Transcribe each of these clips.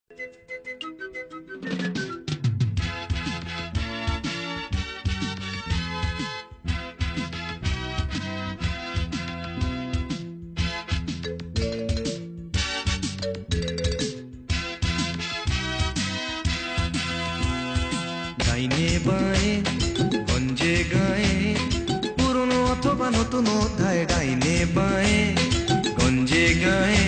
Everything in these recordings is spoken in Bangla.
ডাইনে বাঁয়ে গঞ্জে গায়ে পুরনো অথবা নতুন অধ্যায়। ডাইনে বাঁয়ে গঞ্জে গায়ে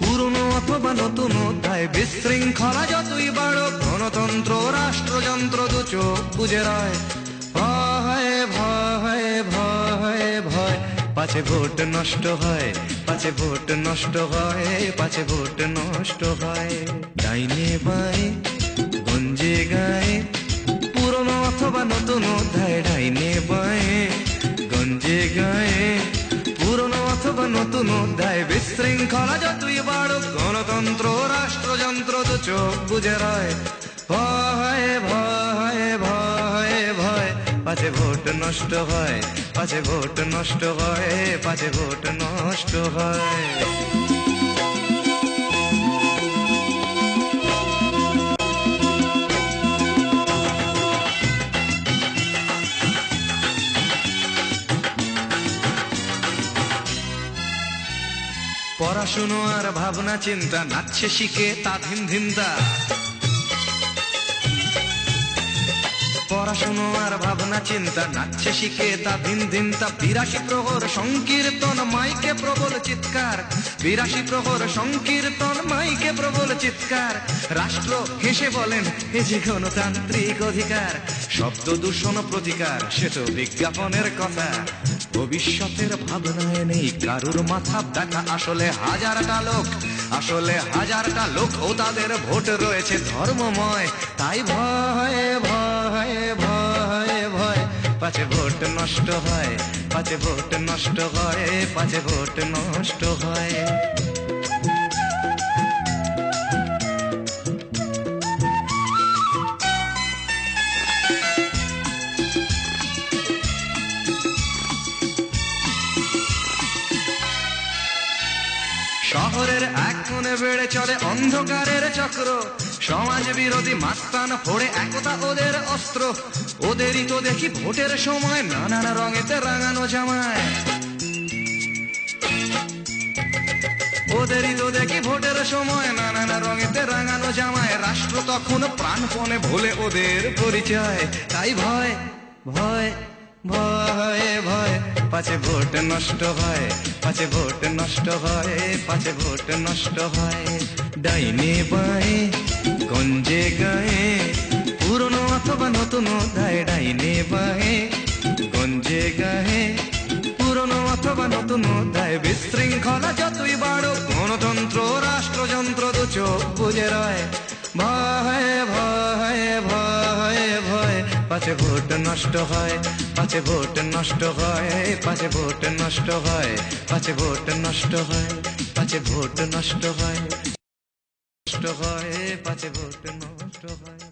পুরনো অথবা নতুন অধ্যায়। বিশৃঙ্খলা যতই বাড়ুক গণতন্ত্র রাষ্ট্রযন্ত্র দু চোখ বুঝে রয়। ভয় ভয় ভয় ভয় পাছে ভোট নষ্ট হয়, পাছে ভোট নষ্ট হয়, পাছে ভোট নষ্ট হয়। ডাইনে বাঁয়ে গঞ্জে গায়ে পুরনো অথবা নতুন অধ্যায়। ডাইনে বাঁয়ে গঞ্জে গায়ে পুরনো অথবা নতুন অধ্যায়। বিশৃঙ্খলা যতই বাড়ুক গণতন্ত্র রাষ্ট্রযন্ত্র তো চোখ বুঝে রয়। ভয় ভয় ভয় ভয় পাছে ভোট নষ্ট হয়, পাছে ভোট নষ্ট হয়, পাছে ভোট নষ্ট হয়। পড়াশুনো আর ভাবনা চিন্তা নাচছে শিখে তা ধিম ধিমতা। পড়াশুনো আর ভাবনা চিন্তা নাচছে শিখে তা ধিম ধিমতা। ৮২ প্রহর সংকীর্তন মাইকে প্রবল চিৎকার। ৮২ প্রহর সংকীর্তন মাইকে প্রবল চিৎকার। রাষ্ট্র হেসে বলেন এ যে গণতান্ত্রিক অধিকার। শব্দ দূষণ প্রতিকার সে তো বিজ্ঞাপনের কথা। ভবিষ্যতের ভাবনায় নেই কারুর মাথা ব্যথা। আসলে হাজারটা লোক, আসলে হাজারটা লোক ও তাদের ভোট রয়েছে ধর্মময়। তাই ভয় ভয় ভয় ভয় পাছে ভোট নষ্ট হয়, পাছে ভোট নষ্ট হয়, পাছে ভোট নষ্ট হয়। শহরের এক কোণে বেড়ে চলে অন্ধকারের চক্র। সমাজ বিরোধী মাস্তান ফোড়ে একতা ওদের অস্ত্র। ওদেরই তো দেখি ভোটের সময় নানান রঙেতে রাঙানো জামায়। ওদেরই তো দেখি ভোটের সময় নানান রঙেতে রাঙানো জামায়। রাষ্ট্র তখন প্রাণপণে ভুলে ওদের পরিচয়। তাই ভয় ভয় ভয় ভয় পাছে ভোট নষ্ট হয়, পাছে ভোট নষ্ট হয়, পাছে ভোট নষ্ট হয়। ডাইনে বাঁয়ে গঞ্জে গায়ে পুরনো অথবা নতুন অধ্যায়। ডাইনে বাঁয়ে গঞ্জে গায়ে পুরনো অথবা নতুন অধ্যায়। বিশৃঙ্খলা যতই বাড়ুক গণতন্ত্র রাষ্ট্রযন্ত্র দু চোখ বুঝে রয়। ভয় ভয় ভয় ভয় পাছে ভোট নষ্ট হয়, পাছে ভোট নষ্ট হয়, পাছে ভোট নষ্ট হয়, পাছে ভোট নষ্ট হয়, পাছে ভোট নষ্ট হয়, নষ্ট হয়, পাছে ভোট নষ্ট হয়।